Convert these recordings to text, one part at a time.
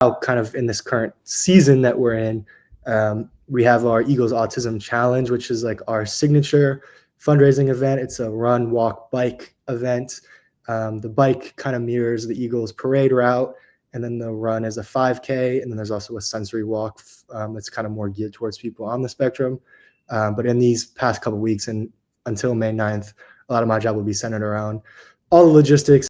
now kind of in this current season that we're in, we have our Eagles Autism Challenge, which is like our signature fundraising event. It's a run, walk, bike event. The bike kind of mirrors the Eagles parade route, and then the run is a 5K, and then there's also a sensory walk that's kind of more geared towards people on the spectrum. But in these past couple of weeks and until May 9th, a lot of my job will be centered around all the logistics.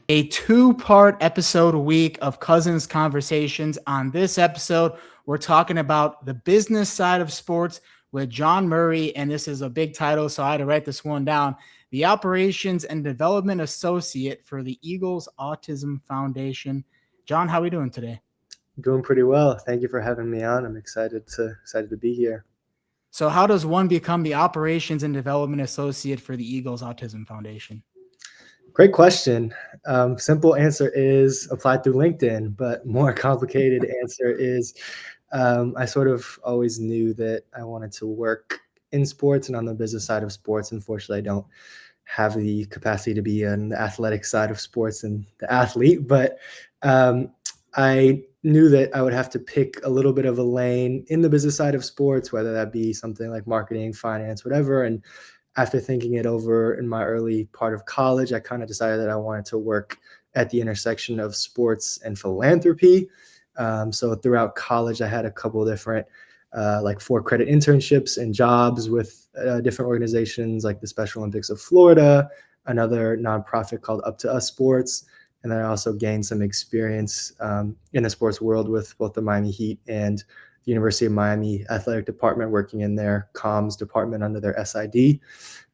A two-part episode a week of Couzins Conversations. On this episode, we're talking about the business side of sports with John Murray, and this is a big title, so I had to write this one down. The Operations and Development Associate for the Eagles Autism Foundation. John, how are we doing today? Doing pretty well. Thank you for having me on. I'm excited to be here. So how does one become the Operations and Development Associate for the Eagles Autism Foundation? Great question. Simple answer is apply through LinkedIn, but more complicated answer is I sort of always knew that I wanted to work in sports and on the business side of sports. Unfortunately, I don't have the capacity to be on the athletic side of sports and the athlete, but I knew that I would have to pick a little bit of a lane in the business side of sports, whether that be something like marketing, finance, whatever. And after thinking it over in my early part of college, I kind of decided that I wanted to work at the intersection of sports and philanthropy. So throughout college, I had a couple of different like 4-credit internships and jobs with different organizations like the Special Olympics of Florida, another nonprofit called Up to Us Sports. And then I also gained some experience in the sports world with both the Miami Heat and the University of Miami athletic department, working in their comms department under their SID.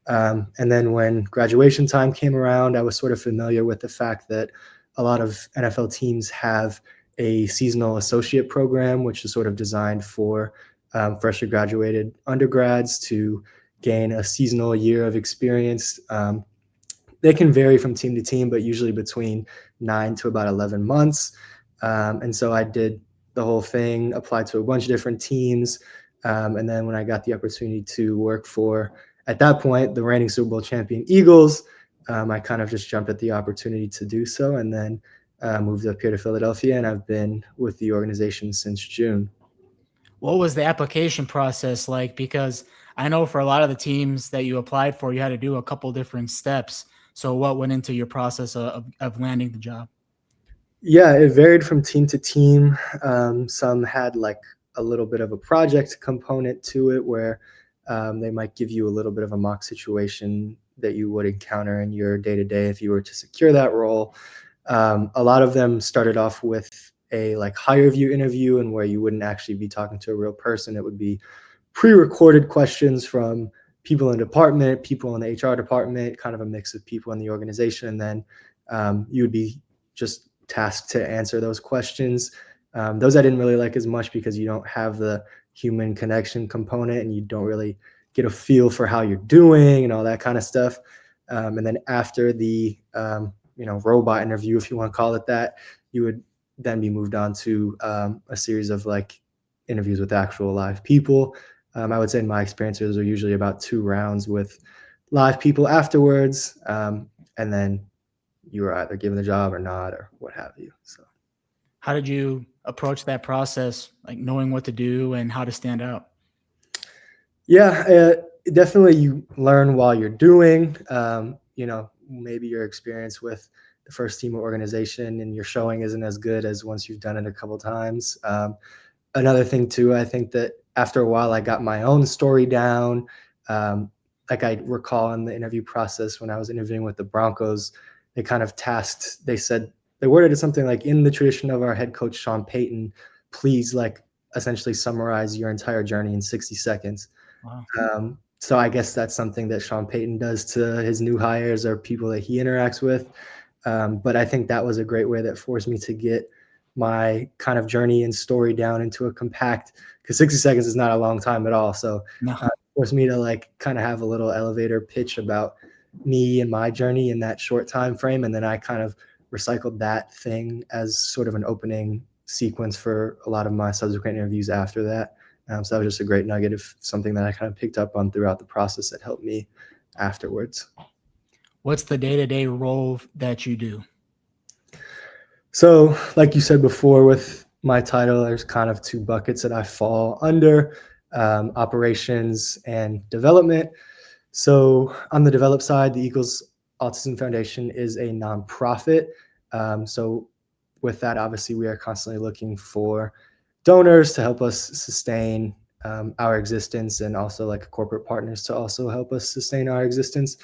And then when graduation time came around, I was sort of familiar with the fact that a lot of NFL teams have a seasonal associate program, which is sort of designed for freshly graduated undergrads to gain a seasonal year of experience. They can vary from team to team, but usually between 9 to about 11 months. And so I did the whole thing, applied to a bunch of different teams. And then when I got the opportunity to work for, at that point, the reigning Super Bowl champion Eagles, I kind of just jumped at the opportunity to do so, and then moved up here to Philadelphia, and I've been with the organization since June. What was the application process like? Because I know for a lot of the teams that you applied for, you had to do a couple different steps. So what went into your process of landing the job? Yeah, it varied from team to team. Some had like a little bit of a project component to it where they might give you a little bit of a mock situation that you would encounter in your day-to-day if you were to secure that role. A lot of them started off with a like higher view interview, and where you wouldn't actually be talking to a real person. It would be pre-recorded questions from people in the department, people in the HR department, kind of a mix of people in the organization. And then you would be just tasked to answer those questions. Those I didn't really like as much because you don't have the human connection component and you don't really get a feel for how you're doing and all that kind of stuff. And then after the robot interview, if you want to call it that, you would then be moved on to a series of like interviews with actual live people. I would say in my experiences are usually about 2 rounds with live people afterwards. And then you were either given the job or not, or what have you. So how did you approach that process, like knowing what to do and how to stand out? Yeah, definitely you learn while you're doing. Maybe your experience with the first team organization and your showing isn't as good as once you've done it a couple times. Another thing too, I think that after a while I got my own story down. Like I recall in the interview process when I was interviewing with the Broncos, they kind of they worded it something like, in the tradition of our head coach, Sean Payton, please like essentially summarize your entire journey in 60 seconds. Wow. So I guess that's something that Sean Payton does to his new hires or people that he interacts with. But I think that was a great way that forced me to get my kind of journey and story down into a compact, because 60 seconds is not a long time at all. So forced me to like kind of have a little elevator pitch about me and my journey in that short time frame. And then I kind of recycled that thing as sort of an opening sequence for a lot of my subsequent interviews after that. So that was just a great nugget of something that I kind of picked up on throughout the process that helped me afterwards. What's the day-to-day role that you do? So, like you said before, with my title, there's kind of two buckets that I fall under, operations and development. So, on the develop side, the Eagles Autism Foundation is a nonprofit. So, with that, obviously, we are constantly looking for donors to help us sustain our existence, and also like corporate partners to also help us sustain our existence.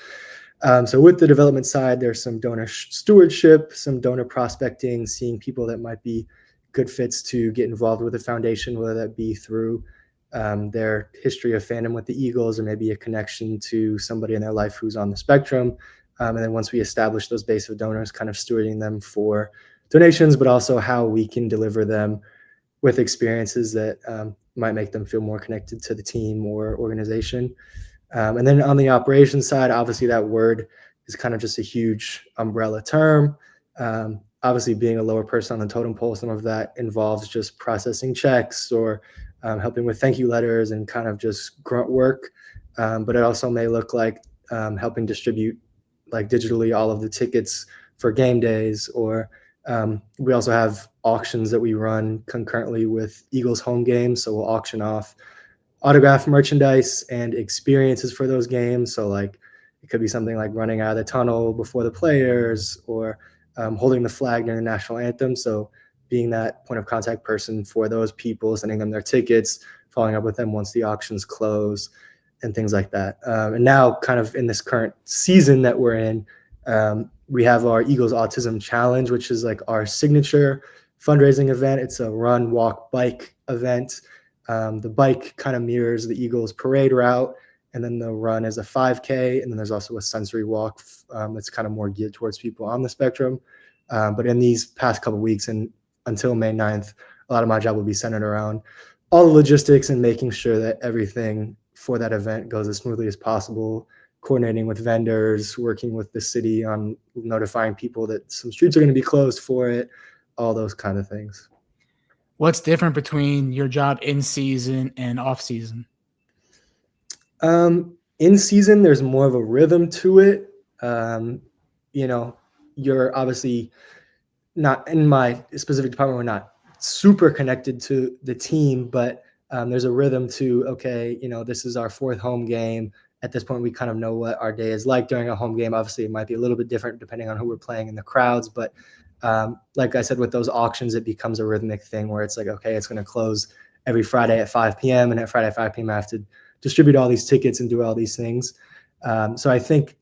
So with the development side, there's some donor stewardship, some donor prospecting, seeing people that might be good fits to get involved with the foundation, whether that be through their history of fandom with the Eagles, or maybe a connection to somebody in their life who's on the spectrum. And then once we establish those base of donors, kind of stewarding them for donations, but also how we can deliver them with experiences that might make them feel more connected to the team or organization. And then on the operations side, obviously that word is kind of just a huge umbrella term. Obviously, being a lower person on the totem pole, some of that involves just processing checks or helping with thank you letters and kind of just grunt work. But it also may look like helping distribute like digitally all of the tickets for game days, or we also have auctions that we run concurrently with Eagles home games. So we'll auction off autographed merchandise and experiences for those games. So like it could be something like running out of the tunnel before the players, or holding the flag during the national anthem. So being that point of contact person for those people, sending them their tickets, following up with them once the auctions close, and things like that. And now kind of in this current season that we're in, we have our Eagles Autism Challenge, which is like our signature fundraising event. It's a run, walk, bike event. The bike kind of mirrors the Eagles parade route, and then the run is a 5K, and then there's also a sensory walk that's kind of more geared towards people on the spectrum. But in these past couple of weeks and until May 9th, a lot of my job will be centered around all the logistics and making sure that everything for that event goes as smoothly as possible, coordinating with vendors, working with the city on notifying people that some streets are going to be closed for it, all those kind of things. What's different between your job in season and off season? In season, there's more of a rhythm to it. You're obviously not in my specific department. We're not super connected to the team, but there's a rhythm to, okay, this is our fourth home game. At this point, we kind of know what our day is like during a home game. Obviously, it might be a little bit different depending on who we're playing in the crowds, but like I said, with those auctions, it becomes a rhythmic thing where it's like, okay, it's going to close every Friday at 5 p.m. and at Friday at 5 p.m. I have to distribute all these tickets and do all these things. So I think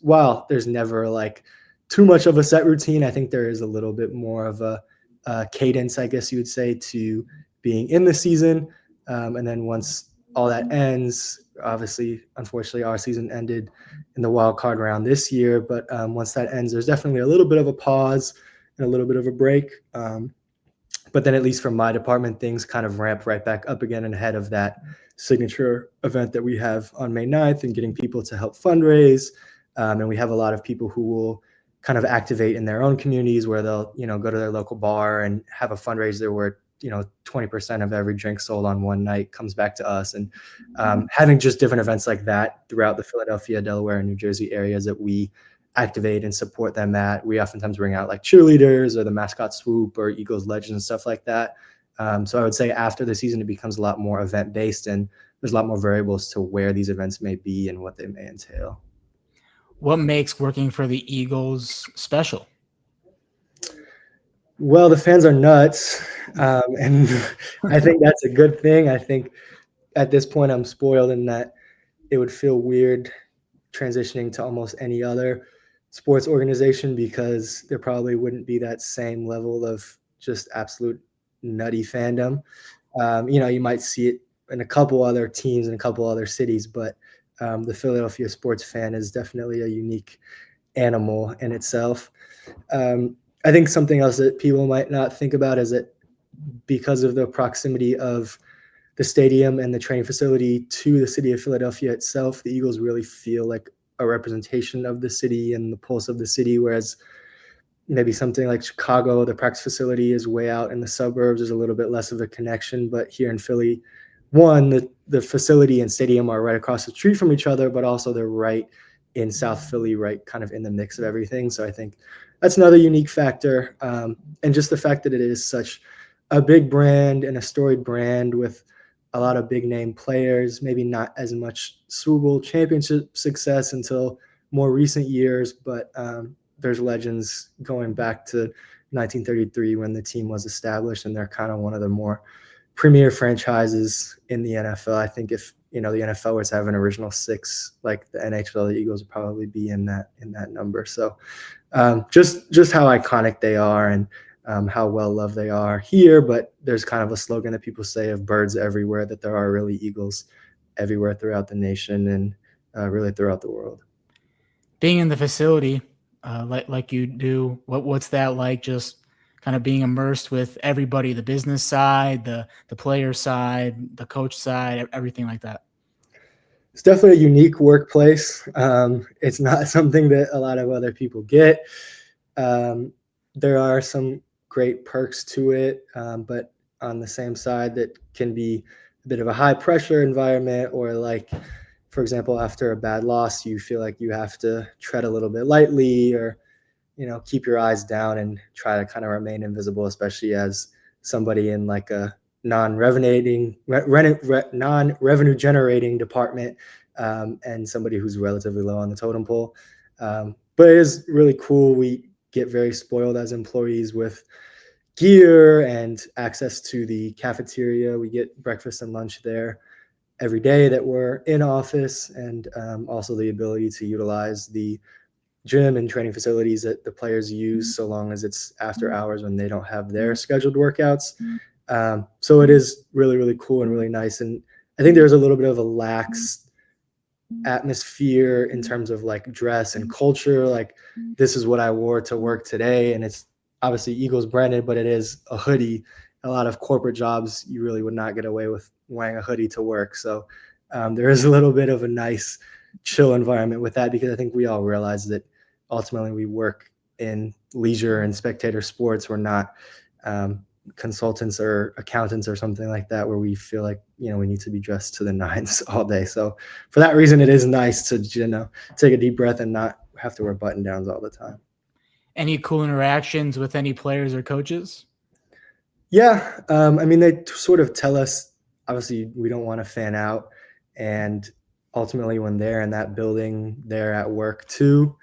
while there's never like too much of a set routine, I think there is a little bit more of a cadence, I guess you would say, to being in the season. And then once all that ends, obviously, unfortunately, our season ended in the wild card round this year. But once that ends, there's definitely a little bit of a pause and a little bit of a break. But then at least from my department, things kind of ramp right back up again and ahead of that signature event that we have on May 9th, and getting people to help fundraise. And we have a lot of people who will kind of activate in their own communities where they'll, go to their local bar and have a fundraiser where 20% of every drink sold on one night comes back to us. And having just different events like that throughout the Philadelphia, Delaware, and New Jersey areas that we activate and support them at. We oftentimes bring out like cheerleaders or the mascot swoop or Eagles legends and stuff like that. So I would say after the season, it becomes a lot more event based, and there's a lot more variables to where these events may be and what they may entail. What makes working for the Eagles special? Well, the fans are nuts, and I think that's a good thing. I think at this point I'm spoiled in that it would feel weird transitioning to almost any other sports organization, because there probably wouldn't be that same level of just absolute nutty fandom. You might see it in a couple other teams in a couple other cities, but the Philadelphia sports fan is definitely a unique animal in itself. I think something else that people might not think about is that because of the proximity of the stadium and the training facility to the city of Philadelphia itself, the Eagles really feel like a representation of the city and the pulse of the city. Whereas maybe something like Chicago, the practice facility is way out in the suburbs. There's a little bit less of a connection, but here in Philly, the facility and stadium are right across the street from each other, but also they're right in South Philly, right kind of in the mix of everything. So I think that's another unique factor. And just the fact that it is such a big brand and a storied brand with a lot of big name players, maybe not as much Super Bowl championship success until more recent years, but there's legends going back to 1933 when the team was established, and they're kind of one of the more premier franchises in the NFL. I think if the NFL were to have an original six like the NHL, the Eagles would probably be in that number. So just how iconic they are and how well loved they are here. But there's kind of a slogan that people say of birds everywhere, that there are really Eagles everywhere throughout the nation and really throughout the world. Being in the facility, like you do, what's that like? Just kind of being immersed with everybody, the business side, the player side, the coach side, everything like that. It's definitely a unique workplace. It's not something that a lot of other people get. There are some great perks to it, but on the same side, that can be a bit of a high pressure environment, or like, for example, after a bad loss, you feel like you have to tread a little bit lightly, or keep your eyes down and try to kind of remain invisible, especially as somebody in like a non-revenue generating department, and somebody who's relatively low on the totem pole. But it is really cool. We get very spoiled as employees with gear and access to the cafeteria. We get breakfast and lunch there every day that we're in office, and also the ability to utilize the gym and training facilities that the players use, so long as it's after hours when they don't have their scheduled workouts. So it is really, really cool and really nice. And I think there's a little bit of a lax atmosphere in terms of like dress and culture. Like, this is what I wore to work today, and it's obviously Eagles branded, but it is a hoodie. A lot of corporate jobs, you really would not get away with wearing a hoodie to work. So there is a little bit of a nice chill environment with that, because I think we all realize that ultimately we work in leisure and spectator sports. We're not consultants or accountants or something like that, where we feel like we need to be dressed to the nines all day. So for that reason, it is nice to take a deep breath and not have to wear button downs all the time. Any cool interactions with any players or coaches? Yeah, I mean, they sort of tell us, obviously we don't want to fan out, and ultimately when they're in that building, they're at work too.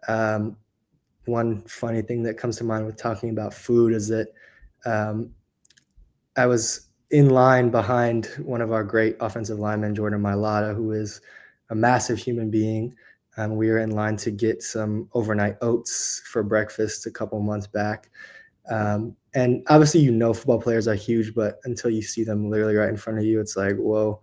One funny thing that comes to mind with talking about food is that I was in line behind one of our great offensive linemen, Jordan Mailata, who is a massive human being. We were in line to get some overnight oats for breakfast a couple months back. And obviously, football players are huge, but until you see them literally right in front of you, it's like, whoa.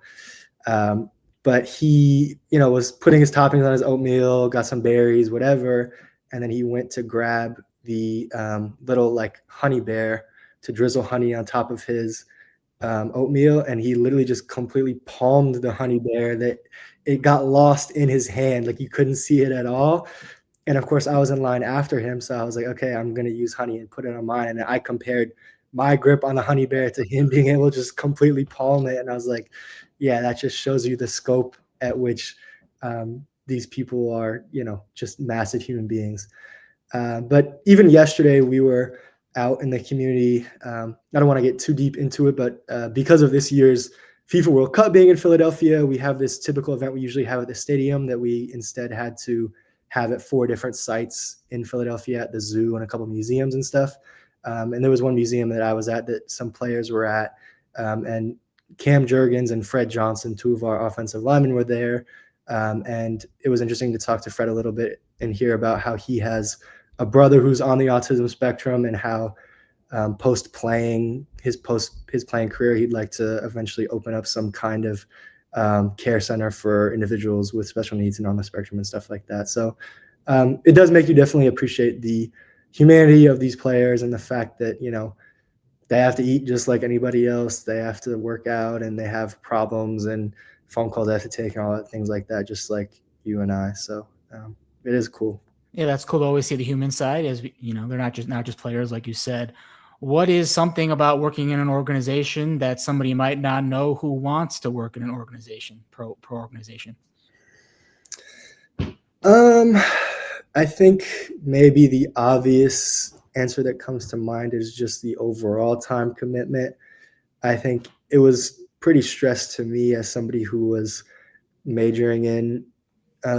But he, was putting his toppings on his oatmeal, got some berries, whatever. And then he went to grab the little like honey bear to drizzle honey on top of his oatmeal. And he literally just completely palmed the honey bear, that it got lost in his hand. Like, you couldn't see it at all. And of course, I was in line after him. So I was like, okay, I'm going to use honey and put it on mine. And I compared my grip on the honey bear to him being able to just completely palm it. And I was like, yeah, that just shows you the scope at which these people are, just massive human beings. But even yesterday, we were out in the community. I don't want to get too deep into it, but because of this year's FIFA World Cup being in Philadelphia, we have this typical event we usually have at the stadium that we instead had to have at 4 different sites in Philadelphia, at the zoo and a couple of museums and stuff. And there was one museum that I was at that some players were at, and Cam Jurgens and Fred Johnson, 2 of our offensive linemen, were there. And it was interesting to talk to Fred a little bit and hear about how he has a brother who's on the autism spectrum, and how post-playing career, he'd like to eventually open up some kind of care center for individuals with special needs and on the spectrum and stuff like that. So it does make you definitely appreciate the humanity of these players, and the fact that, they have to eat just like anybody else. They have to work out, and they have problems and phone calls they have to take and all that, things like that, just like you and I. So it is cool. Yeah, that's cool to always see the human side. As they're not just players, like you said. What is something about working in an organization that somebody might not know who wants to work in an organization, pro organization? Um, I think maybe the obvious answer that comes to mind is just the overall time commitment. I think it was pretty stressed to me as somebody who was majoring in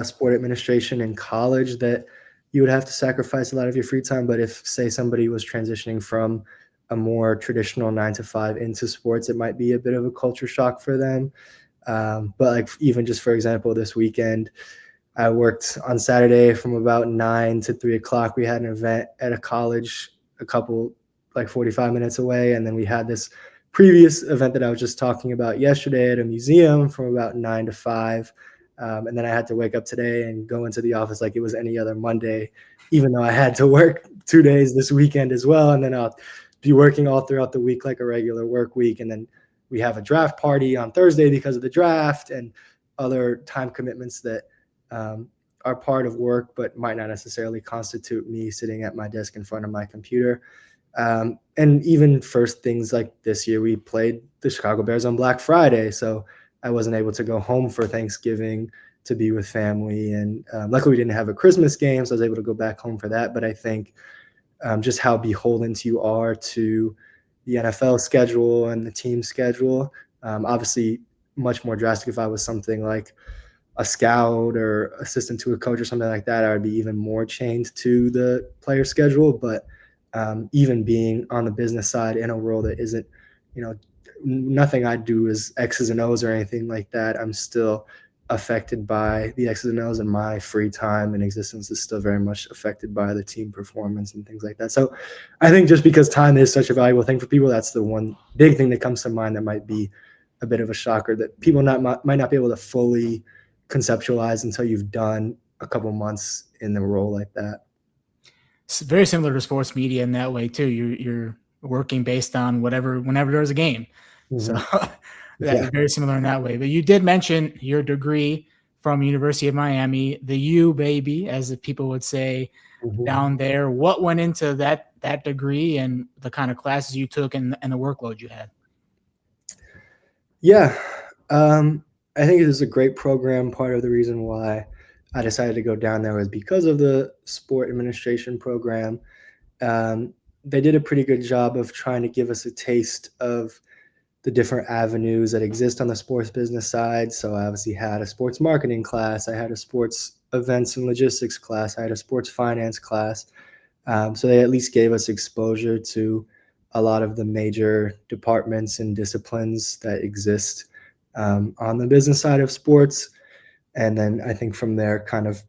sport administration in college that you would have to sacrifice a lot of your free time. But if, say, somebody was transitioning from a more traditional 9 to 5 into sports, it might be a bit of a culture shock for them. But like even just for example, this weekend, I worked on Saturday from about 9 to 3 o'clock. We had an event at a college, a couple like 45 minutes away, and then we had this previous event that I was just talking about yesterday at a museum from about 9 to 5. And then I had to wake up today and go into the office like it was any other Monday, even though I had to work 2 days this weekend as well. And then I'll be working all throughout the week like a regular work week. And then we have a draft party on Thursday because of the draft and other time commitments that are part of work, but might not necessarily constitute me sitting at my desk in front of my computer. And even first things like this year, we played the Chicago Bears on Black Friday. So I wasn't able to go home for Thanksgiving to be with family. And luckily, we didn't have a Christmas game, so I was able to go back home for that. But I think just how beholden you are to the NFL schedule and the team schedule. Obviously, much more drastic if I was something like a scout or assistant to a coach or something like that, I would be even more chained to the player schedule. But even being on the business side in a role that isn't, nothing I do is X's and O's or anything like that. I'm still affected by the X's and O's, and my free time and existence is still very much affected by the team performance and things like that. So I think just because time is such a valuable thing for people, that's the one big thing that comes to mind that might be a bit of a shocker that people might not be able to fully conceptualize until you've done a couple months in the role like that. It's very similar to sports media in that way too. You're working based on whenever there's a game. So that's very similar in that way. But you did mention your degree from University of Miami, the U baby, as the people would say down there. What went into that degree and the kind of classes you took and the workload you had? Yeah. I think it was a great program. Part of the reason why I decided to go down there was because of the sport administration program. They did a pretty good job of trying to give us a taste of the different avenues that exist on the sports business side. So I obviously had a sports marketing class. I had a sports events and logistics class. I had a sports finance class. So they at least gave us exposure to a lot of the major departments and disciplines that exist on the business side of sports. And then I think from there kind of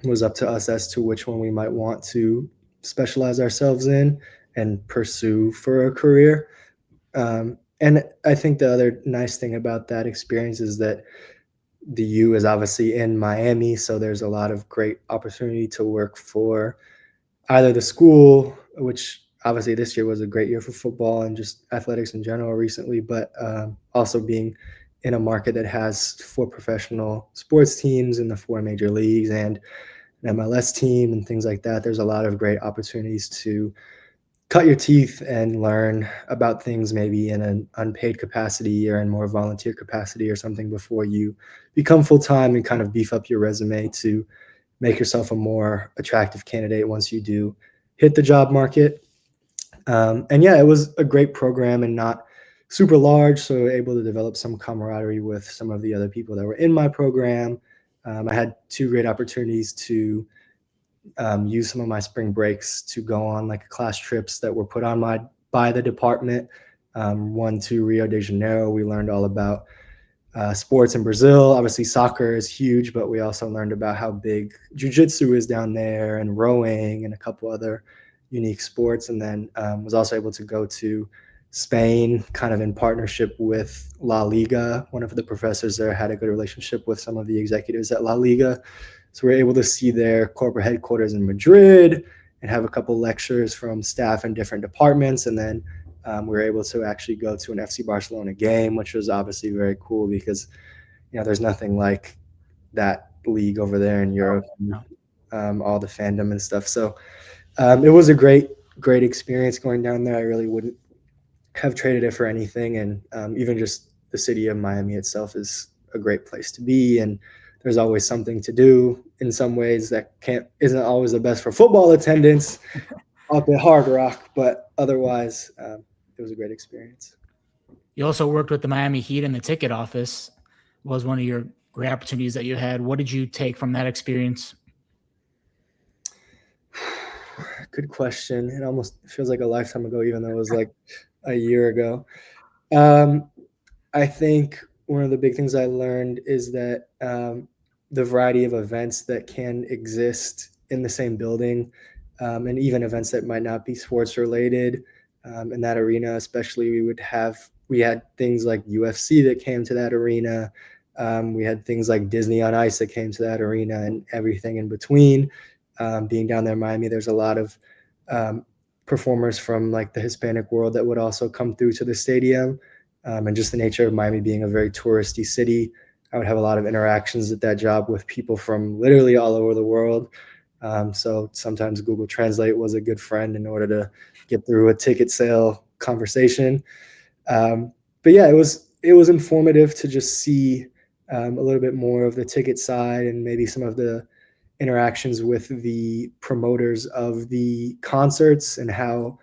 was up to us as to which one we might want to specialize ourselves in and pursue for a career. And I think the other nice thing about that experience is that the U is obviously in Miami, so there's a lot of great opportunity to work for either the school, which obviously this year was a great year for football and just athletics in general recently, but also being in a market that has 4 professional sports teams in the 4 major leagues and an MLS team and things like that. There's a lot of great opportunities to cut your teeth and learn about things maybe in an unpaid capacity or in more volunteer capacity or something before you become full-time and kind of beef up your resume to make yourself a more attractive candidate once you do hit the job market. And yeah, it was a great program and not super large, so able to develop some camaraderie with some of the other people that were in my program. I had 2 great opportunities to use some of my spring breaks to go on like class trips that were put on by the department. One to Rio de Janeiro. We learned all about sports in Brazil. Obviously, soccer is huge, but we also learned about how big jiu-jitsu is down there and rowing and a couple other unique sports. And then was also able to go to Spain, kind of in partnership with La Liga. One of the professors there had a good relationship with some of the executives at La Liga. So we were able to see their corporate headquarters in Madrid and have a couple lectures from staff in different departments. And then we were able to actually go to an FC Barcelona game, which was obviously very cool because, there's nothing like that league over there in Europe. all the fandom and stuff. So it was a great experience going down there. I really wouldn't have traded it for anything. And even just the city of Miami itself is a great place to be. And there's always something to do in some ways that isn't always the best for football attendance up at Hard Rock, but otherwise, it was a great experience. You also worked with the Miami Heat in the ticket office. Was one of your great opportunities that you had. What did you take from that experience? Good question. It almost feels like a lifetime ago, even though it was like a year ago. I think one of the big things I learned is that the variety of events that can exist in the same building, and even events that might not be sports related, in that arena, especially we had things like UFC that came to that arena. We had things like Disney on Ice that came to that arena, and everything in between. Being down there in Miami, there's a lot of performers from like the Hispanic world that would also come through to the stadium. And just the nature of Miami being a very touristy city, I would have a lot of interactions at that job with people from literally all over the world. So sometimes Google Translate was a good friend in order to get through a ticket sale conversation. But yeah, it was informative to just see a little bit more of the ticket side and maybe some of the interactions with the promoters of the concerts and how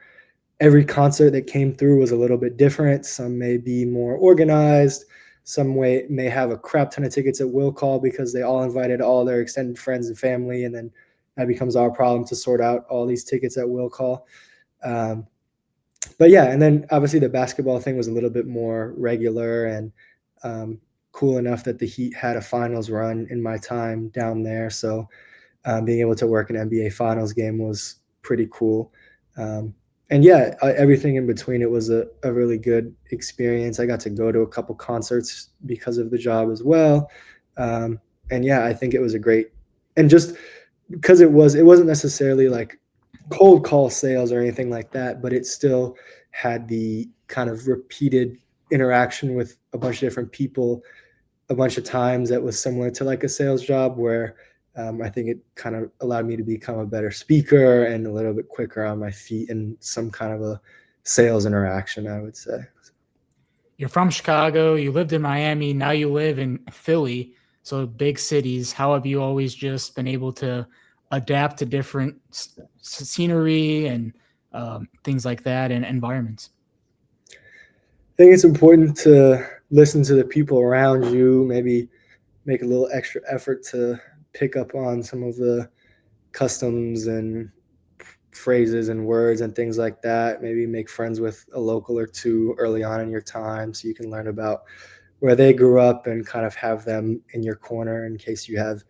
every concert that came through was a little bit different. Some may be more organized. Some may have a crap ton of tickets at will call because they all invited all their extended friends and family, and then that becomes our problem to sort out all these tickets at will call. But yeah, and then obviously the basketball thing was a little bit more regular and cool enough that the Heat had a finals run in my time down there. So being able to work an NBA finals game was pretty cool. And yeah, everything in between, it was a really good experience. I got to go to a couple concerts because of the job as well. And yeah, I think it was a great, and just because it wasn't necessarily like cold call sales or anything like that, but it still had the kind of repeated interaction with a bunch of different people a bunch of times that was similar to like a sales job where I think it kind of allowed me to become a better speaker and a little bit quicker on my feet in some kind of a sales interaction, I would say. You're from Chicago. You lived in Miami. Now you live in Philly. So big cities. How have you always just been able to adapt to different scenery and things like that and environments? I think it's important to listen to the people around you, maybe make a little extra effort to pick up on some of the customs and phrases and words and things like that. Maybe make friends with a local or two early on in your time so you can learn about where they grew up and kind of have them in your corner in case you have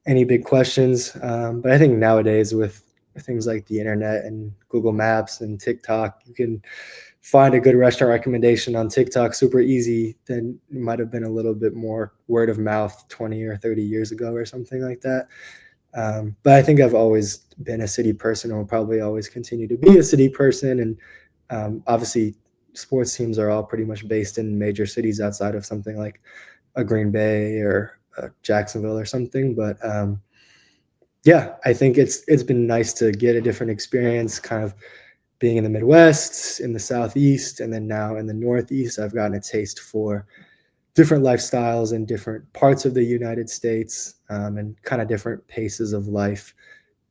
any big questions. But I think nowadays with things like the internet and Google Maps and TikTok, you can find a good restaurant recommendation on TikTok super easy than it might have been a little bit more word of mouth 20 or 30 years ago or something like that. But I think I've always been a city person and will probably always continue to be a city person. And obviously sports teams are all pretty much based in major cities outside of something like a Green Bay or Jacksonville or something. But yeah, I think it's been nice to get a different experience kind of being in the Midwest, in the Southeast, and then now in the Northeast. I've gotten a taste for different lifestyles in different parts of the United States, and kind of different paces of life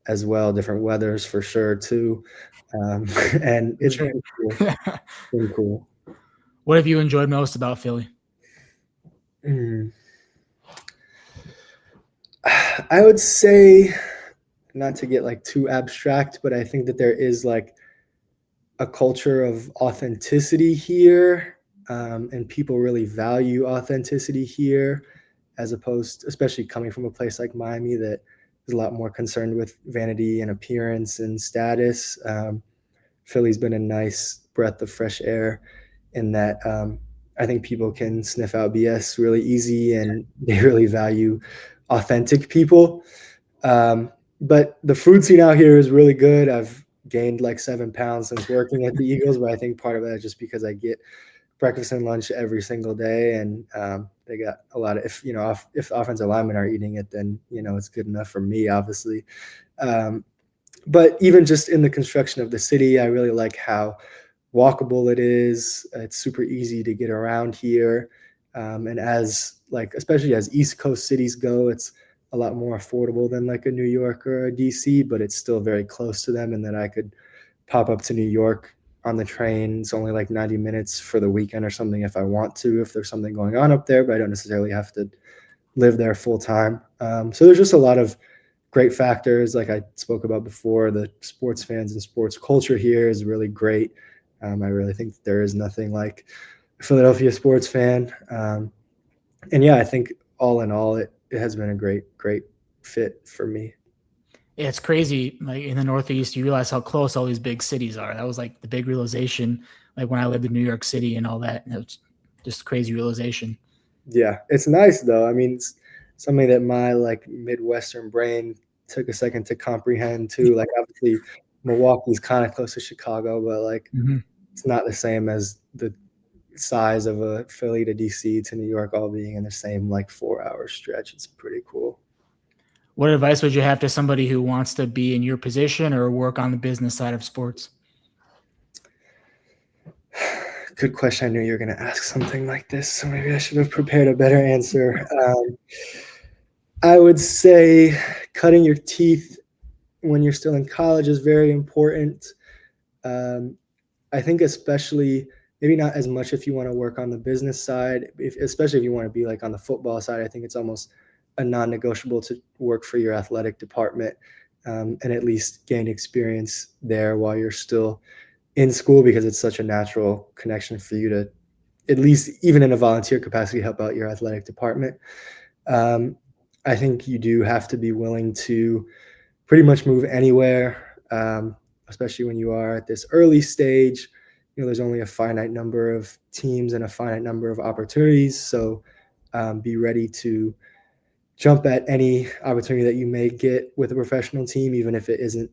as well, different weathers for sure too. And it's Sure. been cool. Been cool. What have you enjoyed most about Philly? I would say, not to get like too abstract, but I think that there is like a culture of authenticity here, and people really value authenticity here, as opposed, especially coming from a place like Miami that is a lot more concerned with vanity and appearance and status. Philly's been a nice breath of fresh air in that I think people can sniff out BS really easy and they really value authentic people. But the food scene out here is really good. I've gained like 7 pounds since working at the Eagles, but I think part of that is just because I get breakfast and lunch every single day, and they got a lot of, if the offensive linemen are eating it, then it's good enough for me, obviously. But even just in the construction of the city, I really like how walkable it is. It's super easy to get around here, and especially as East Coast cities go, it's a lot more affordable than like a New York or a DC, but it's still very close to them, and then I could pop up to New York on the train. It's only like 90 minutes for the weekend or something if I want to, if there's something going on up there, but I don't necessarily have to live there full time. So there's just a lot of great factors. Like I spoke about before, the sports fans and sports culture here is really great. I really think there is nothing like a Philadelphia sports fan. And yeah, I think all in all, it has been a great fit for me. Yeah, it's crazy. Like in the Northeast, you realize how close all these big cities are. That was like the big realization, like when I lived in New York City and all that. And it was just crazy realization. Yeah, it's nice though. I mean, it's something that my like Midwestern brain took a second to comprehend too. Like obviously Milwaukee's kind of close to Chicago, but like it's not the same as the size of a Philly to DC to New York all being in the same like 4-hour stretch. It's pretty cool. What advice would you have to somebody who wants to be in your position or work on the business side of sports? Good question. I knew you were going to ask something like this, so maybe I should have prepared a better answer. I would say cutting your teeth when you're still in college is very important. I think especially, maybe not as much if you want to work on the business side, especially if you want to be like on the football side. I think it's almost a non-negotiable to work for your athletic department and at least gain experience there while you're still in school, because it's such a natural connection for you to, at least even in a volunteer capacity, help out your athletic department. I think you do have to be willing to pretty much move anywhere, especially when you are at this early stage. There's only a finite number of teams and a finite number of opportunities. So be ready to jump at any opportunity that you may get with a professional team, even if it isn't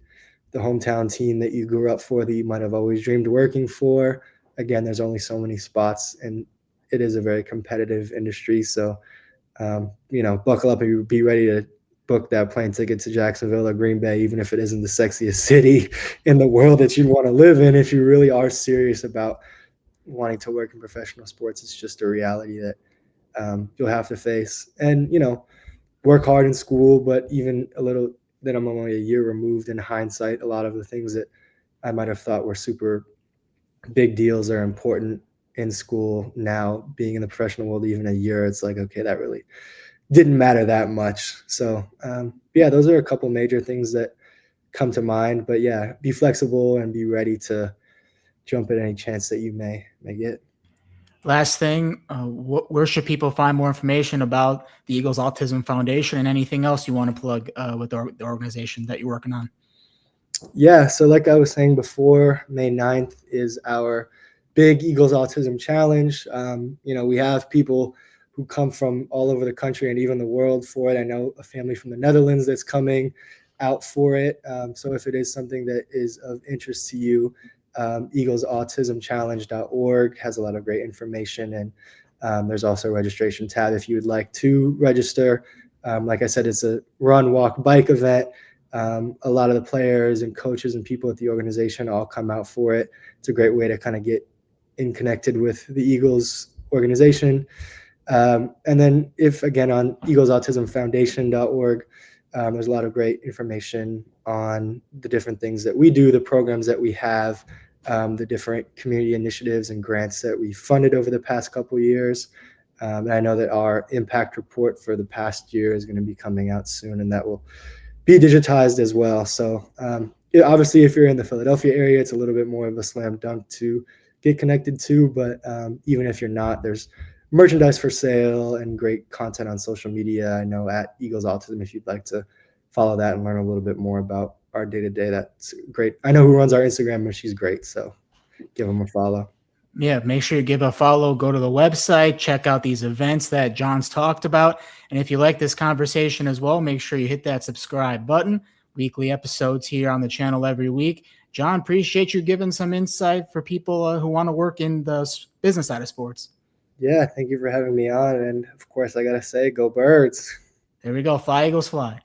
the hometown team that you grew up for, that you might have always dreamed working for. Again, there's only so many spots, and it is a very competitive industry. So, buckle up and be ready to book that plane ticket to Jacksonville or Green Bay, even if it isn't the sexiest city in the world that you'd want to live in. If you really are serious about wanting to work in professional sports, it's just a reality that you'll have to face. And, work hard in school, but even a little that I'm only a year removed, in hindsight, a lot of the things that I might have thought were super big deals are important in school now. Being in the professional world even a year, it's like, okay, that really didn't matter that much. So yeah, those are a couple major things that come to mind. But yeah, be flexible and be ready to jump at any chance that you may get. Last thing, where should people find more information about the Eagles Autism Foundation and anything else you want to plug with the organization that you're working on? Yeah, so like I was saying before, May 9th is our big Eagles Autism Challenge. We have people who come from all over the country and even the world for it. I know a family from the Netherlands that's coming out for it. So if it is something that is of interest to you, eaglesautismchallenge.org has a lot of great information, and there's also a registration tab if you would like to register. Like I said, it's a run, walk, bike event. A lot of the players and coaches and people at the organization all come out for it. It's a great way to kind of get connected with the Eagles organization. And then if, again, on eaglesautismfoundation.org, there's a lot of great information on the different things that we do, the programs that we have, the different community initiatives and grants that we funded over the past couple of years. And I know that our impact report for the past year is going to be coming out soon, and that will be digitized as well. So obviously, if you're in the Philadelphia area, it's a little bit more of a slam dunk to get connected to. But even if you're not, there's merchandise for sale and great content on social media. I know at Eagles Autism, if you'd like to follow that and learn a little bit more about our day-to-day, that's great. I know who runs our Instagram, and she's great. So give them a follow. Yeah, make sure you give a follow, go to the website, check out these events that John's talked about. And if you like this conversation as well, make sure you hit that subscribe button. Weekly episodes here on the channel every week. John, appreciate you giving some insight for people who want to work in the business side of sports. Yeah, thank you for having me on. And of course, I got to say, go Birds. There we go. Fly, Eagles, fly.